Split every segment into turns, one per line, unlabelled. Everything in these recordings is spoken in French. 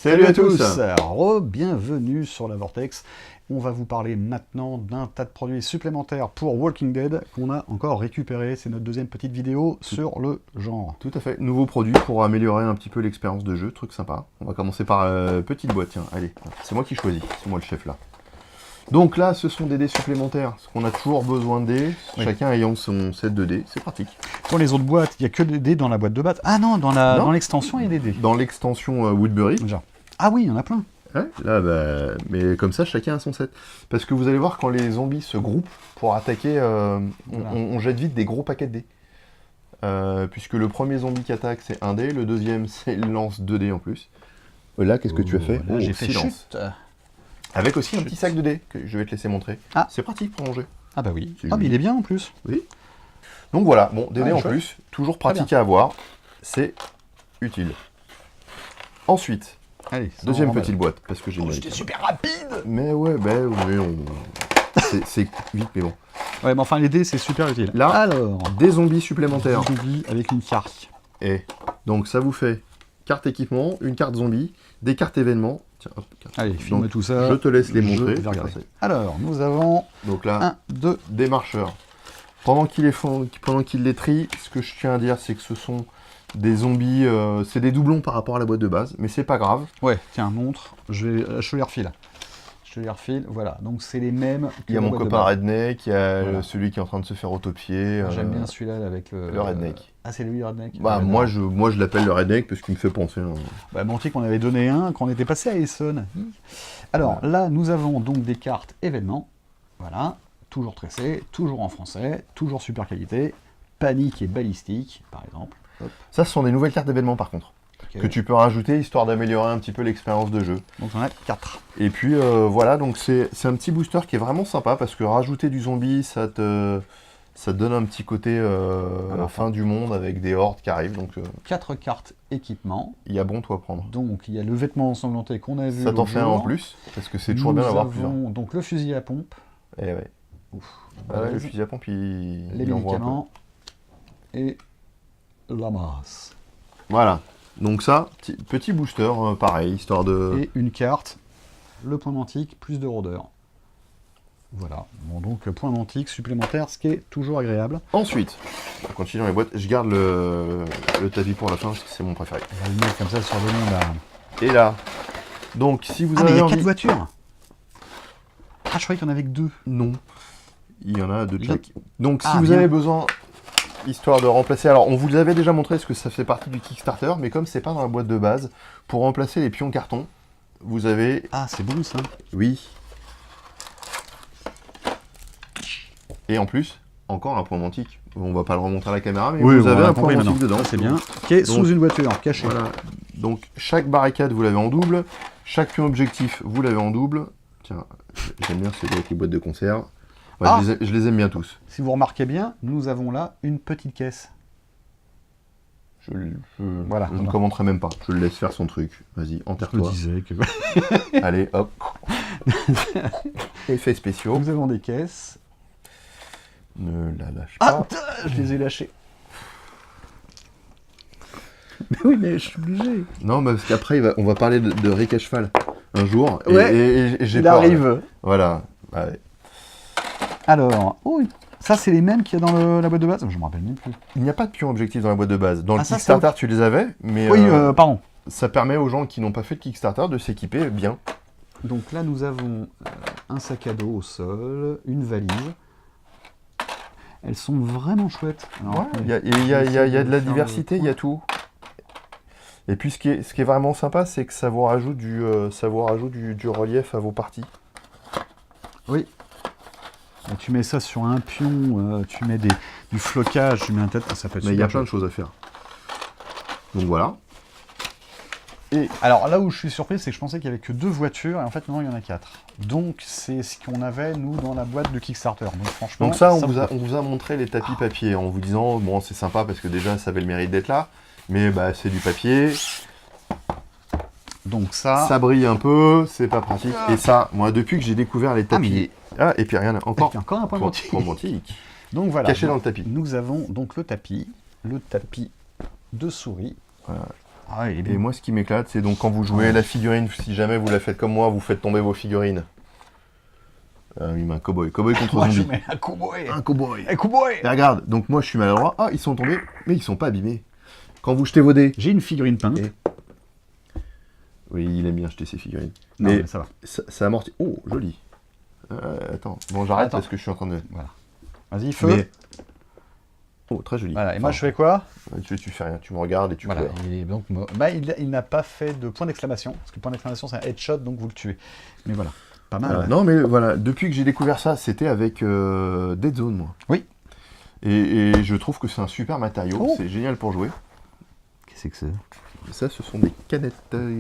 Salut à tous.
Bienvenue sur la Vortex. On va vous parler maintenant d'un tas de produits supplémentaires pour Walking Dead qu'on a encore récupéré. C'est notre deuxième petite vidéo sur le genre.
Tout à fait, nouveau produit pour améliorer un petit peu l'expérience de jeu, truc sympa. On va commencer par petite boîte, tiens, allez, c'est moi qui choisis, c'est moi le chef là. Donc là, ce sont des dés supplémentaires, parce qu'on a toujours besoin de dés, chacun ayant son set de dés, c'est pratique.
Dans les autres boîtes, il n'y a que des dés dans la boîte de base. Ah non, dans l'extension, il y a des dés.
Dans l'extension Woodbury.
Déjà. Ah oui, il y en a plein.
Ouais, là, bah, mais comme ça, chacun a son set. Parce que vous allez voir, quand les zombies se groupent pour attaquer, on jette vite des gros paquets de dés. Puisque le premier zombie qui attaque, c'est un dé, le deuxième, c'est lance 2 dés en plus. Là, qu'est-ce que tu as fait?
Là, j'ai fait
silence.
chute.
Avec aussi un petit sac de dés que je vais te laisser montrer.
Ah.
C'est pratique pour manger.
Ah bah oui.
C'est
Ah mais il est bien en plus.
Oui. Donc voilà, bon, des dés en
chouette.
plus, toujours pratique à avoir. C'est utile. Ensuite,
Allez,
deuxième petite boîte, parce que j'ai une
J'étais super rapide.
Mais ouais, c'est vite, mais bon.
Ouais, mais enfin les dés c'est super utile.
Là,
alors,
des zombies supplémentaires.
des zombies avec une carte.
Et donc ça vous fait carte équipement, une carte zombie, des cartes événements. Tiens, hop, carte.
Allez, filme
Donc,
tout ça.
Je te laisse les
Je
montrer.
vais regarder. Alors, nous avons
Donc là,
1, 2,
des marcheurs. Pendant qu'ils les trient, ce que je tiens à dire, c'est que ce sont des zombies, c'est des doublons par rapport à la boîte de base, mais c'est pas grave.
ouais, tiens, montre, je te les refile. Je te les refile, voilà, donc c'est les mêmes que
Il y a
la
mon
boîte de
copain
base.
Redneck, il y a
Voilà.
celui qui est en train de se faire autopsier.
J'aime bien celui-là avec
le Redneck.
Ah, c'est lui le Redneck.
Bah,
Ouais,
moi,
d'accord.
je l'appelle le Redneck parce qu'il me fait penser.
Bah, montré qu'on avait donné un quand on était passé à Essonne. Alors, là, nous avons donc des cartes événements. Voilà, toujours tressées, toujours en français, toujours super qualité. Panique et balistique, par exemple. Hop,
Ça, ce sont des nouvelles cartes d'événements par contre,
ok.
que tu peux rajouter histoire d'améliorer un petit peu l'expérience de jeu.
Donc, on a 4.
Et puis voilà, donc c'est un petit booster qui est vraiment sympa parce que rajouter du zombie, ça te donne un petit côté fin du monde avec des hordes qui arrivent. Donc
4 cartes équipement.
il y a bon toi à prendre.
Donc, il y a le vêtement ensanglanté qu'on a vu.
Ça t'en
l'autre
fait un en
jour.
plus parce que c'est toujours bien d'avoir plusieurs.
Nous avons donc le fusil à pompe,
Eh ouais.
ouf,
Ah ouais, le fusil à pompe, il
les
envoie un peu.
médicaments et la masse.
Voilà. Donc ça, petit booster, pareil, histoire de...
Et une carte, le point mantique, plus de rôdeur. Voilà, bon donc point mantique supplémentaire, ce qui est toujours agréable.
Ensuite, on continue dans les boîtes. Je garde le tapis pour la fin parce que c'est mon préféré.
On va le mettre comme ça sur le monde là.
Et là, donc si vous
Ah mais il
avez
y a
envie...
4 voitures. Ah je croyais qu'il y en avait que 2.
Non. Il y en a 2 de
Là-
chaque. Donc si
Ah,
vous
bien.
avez besoin, histoire de remplacer... Alors on vous avait déjà montré ce que ça fait partie du Kickstarter, mais comme c'est pas dans la boîte de base, pour remplacer les pions carton, vous avez...
Ah c'est bon ça.
Oui. Et en plus, encore un point mantique. On va pas le remontrer à la caméra, mais vous avez un point mantique dedans.
Ça c'est bien. Qui est sous
Donc,
une voiture, caché.
Voilà. Donc chaque barricade, vous l'avez en double. Chaque pion objectif, vous l'avez en double. Tiens, j'aime bien celui avec les boîtes de conserve. Ouais,
Ah.
je les aime bien tous.
Si vous remarquez bien, nous avons là une petite caisse. Voilà.
Je ne commenterai même pas. Je le laisse faire son truc. Vas-y,
Je me
enterre-toi.
disais que...
Allez, hop. Effets spéciaux.
Nous avons des caisses.
Ne la lâche
Ah,
pas.
putain, je les ai lâchés. Mais oui, mais je suis obligé.
Non, mais parce qu'après, on va parler de Rick à cheval un jour.
Ouais,
et j'ai
Il
peur.
arrive.
Voilà. Ouais.
Alors, oh, ça c'est les mêmes qu'il y a dans la boîte de base. Je me rappelle même plus.
Il n'y a pas de pion objectif dans la boîte de base. Dans le
Ah, ça,
Kickstarter,
c'est
tu les avais, mais
Oui, pardon.
ça permet aux gens qui n'ont pas fait de Kickstarter de s'équiper bien.
Donc là, nous avons un sac à dos au sol, une valise. Elles sont vraiment chouettes. Alors,
Il y a de la diversité, il y a tout. Et puis ce qui est vraiment sympa, c'est que ça vous rajoute du relief à vos parties.
Oui. Et tu mets ça sur un pion, tu mets du flocage, tu mets un tête, ça peut être
Mais il y a
super
plein de
chouette.
choses à faire. Donc voilà.
Alors là où je suis surpris, c'est que je pensais qu'il n'y avait que 2 voitures, et en fait non, il y en a 4. Donc c'est ce qu'on avait, nous, dans la boîte de Kickstarter. Donc franchement...
Donc ça, on vous a montré les tapis
Ah.
papier en vous disant, bon, c'est sympa parce que déjà, ça avait le mérite d'être là. Mais bah, c'est du papier,
Donc ça...
ça brille un peu, c'est pas pratique.
Ah.
Et ça, moi, depuis que j'ai découvert les tapis... Ah, et puis rien, encore,
Encore un point mantique.
point mantique.
Donc voilà.
Caché dans le tapis.
Nous avons donc le tapis de souris.
Voilà.
Ah ouais, il est bien.
Et moi, ce qui m'éclate, c'est donc quand vous jouez la figurine, si jamais vous la faites comme moi, vous faites tomber vos figurines. Il met un cowboy. Cowboy contre
Moi, je
zombie.
mets un cowboy.
Un cowboy.
Un cowboy.
Et regarde, donc moi je suis maladroit. Ah, ils sont tombés, mais ils sont pas abîmés. Quand vous jetez vos dés.
J'ai une figurine peinte.
Et- Oui, il aime bien jeter ses figurines.
Non,
mais
mais ça va.
ça amortit. Oh, joli. Attends, bon, j'arrête
Attends.
parce que je suis en train de.
Voilà. Vas-y, feu.
Mais- Oh, très joli.
Voilà. Et moi, je fais quoi?
Tu fais rien, tu me regardes et tu
Voilà.
pleures.
Il est donc bah, il n'a pas fait de point d'exclamation. Parce que le point d'exclamation, c'est un headshot, donc vous le tuez. Mais voilà. Pas mal.
Non, mais voilà, depuis que j'ai découvert ça, c'était avec Dead Zone, moi.
Oui.
Et je trouve que c'est un super matériau,
Oh.
c'est génial pour jouer.
Qu'est-ce que c'est?
Ça, ce sont des canettes,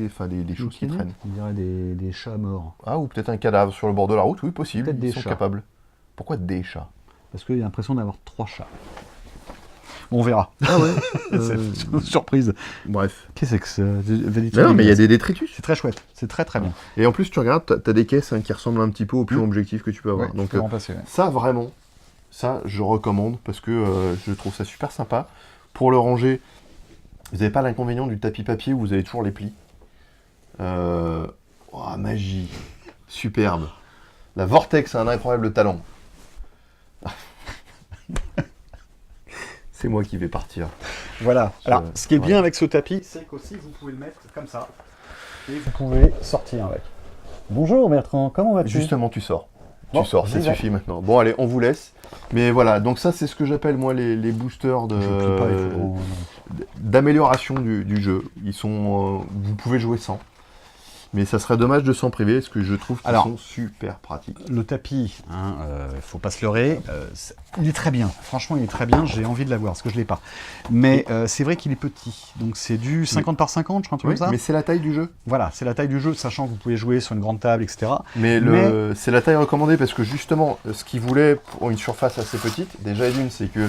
enfin des choses qui traînent.
On dirait des chats morts.
Ah, ou peut-être un cadavre sur le bord de la route, oui, possible.
Peut-être
Ils
des
sont
chats.
capables. Pourquoi des chats?
Parce qu'il y a l'impression d'avoir 3 chats. Bon, on verra.
Ah ouais.
C'est une surprise.
Bref.
Qu'est-ce que c'est?
Mais non, mais il y a des détritus.
C'est très chouette. C'est très très bien.
Et en plus, tu regardes, t'as des caisses qui ressemblent un petit peu au pion
Mm.
objectif que tu peux avoir.
Ouais,
Donc
faut remplacer, ouais.
ça, vraiment, ça, je recommande parce que je trouve ça super sympa. Pour le ranger, vous n'avez pas l'inconvénient du tapis papier où vous avez toujours les plis. Oh, magie. Superbe. La Vortex a un incroyable talent. C'est moi qui vais partir.
Voilà. Alors, ce qui est
voilà.
bien avec ce tapis, c'est qu'aussi vous pouvez le mettre comme ça. Et vous pouvez sortir avec. Bonjour Bertrand, comment vas-tu?
Justement, tu sors.
Bon,
Tu sors, ça
j'y vais.
suffit maintenant. Bon, allez, on vous laisse. Mais voilà, donc ça, c'est ce que j'appelle, moi, les boosters
Je plie pas, il faut-
d'amélioration du jeu. Ils sont... vous pouvez jouer sans. Mais ça serait dommage de s'en priver, parce que je trouve qu'ils
Alors,
sont super pratiques.
Le tapis, faut pas se leurrer, il est très bien. Franchement, il est très bien. J'ai envie de l'avoir parce que je l'ai pas. Mais c'est vrai qu'il est petit. Donc c'est du 50 par 50, je crois, un truc
Oui,
comme ça.
mais c'est la taille du jeu.
Voilà, c'est la taille du jeu, sachant que vous pouvez jouer sur une grande table, etc.
Mais c'est la taille recommandée, parce que justement, ce qu'ils voulaient pour une surface assez petite, déjà d'une, c'est que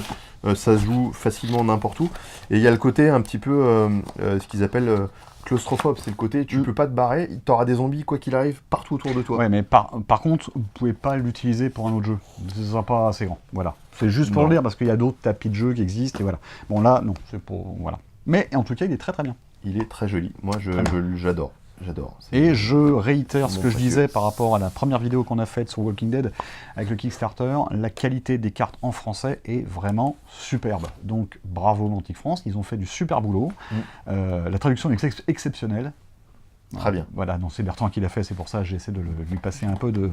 ça se joue facilement n'importe où. Et il y a le côté un petit peu, ce qu'ils appellent... claustrophobe, c'est le côté, tu peux pas te barrer, t'auras des zombies quoi qu'il arrive partout autour de toi.
Ouais, mais par contre, vous pouvez pas l'utiliser pour un autre jeu. Ce sera pas assez grand. Voilà. C'est juste pour
Non.
le dire parce qu'il y a d'autres tapis de jeu qui existent et voilà. Bon là, non, c'est pour voilà. Mais en tout cas, il est très très bien.
Il est très joli. Moi, j'adore. J'adore. C'est-
Et je réitère ce
Mon
que je
précieux.
disais par rapport à la première vidéo qu'on a faite sur Walking Dead avec le Kickstarter. La qualité des cartes en français est vraiment superbe. Donc bravo Mantic France, ils ont fait du super boulot. La traduction est exceptionnelle.
Très bien.
Voilà, non, c'est Bertrand qui l'a fait, c'est pour ça que j'essaie de lui passer un peu de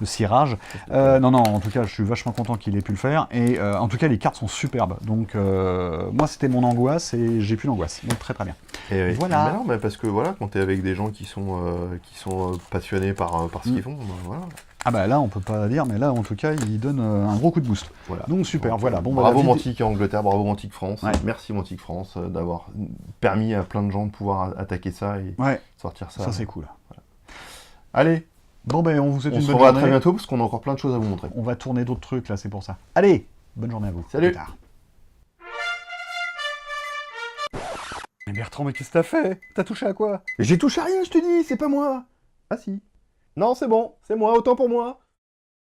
cirage. Non, en tout cas, je suis vachement content qu'il ait pu le faire. Et en tout cas, les cartes sont superbes. Donc, moi, c'était mon angoisse et j'ai plus d'angoisse. Donc, très très bien.
Et
Voilà.
mais non, mais parce que voilà, quand t'es avec des gens qui sont passionnés par ce qu'ils font, ben voilà.
Ah bah là, on peut pas dire, mais là, en tout cas, il donne un gros coup de boost.
Voilà.
Donc, super, voilà. Bon,
Bravo
bah, la
Mantic Angleterre, bravo Mantic France.
Ouais.
Merci Mantic France d'avoir permis à plein de gens de pouvoir attaquer ça et
Ouais,
sortir ça.
ça c'est cool.
Allez,
Bon, ben, on vous souhaite
on
une
se
bonne
revoit
journée.
très bientôt parce qu'on a encore plein de choses à vous montrer.
On va tourner d'autres trucs, là, c'est pour ça. Allez, bonne journée à vous.
Salut.
À plus tard. Mais Bertrand, mais qu'est-ce que t'as fait? T'as touché à quoi?
J'ai touché à rien, je te dis, c'est pas moi. Ah si. Non, c'est bon, c'est moi, autant pour moi.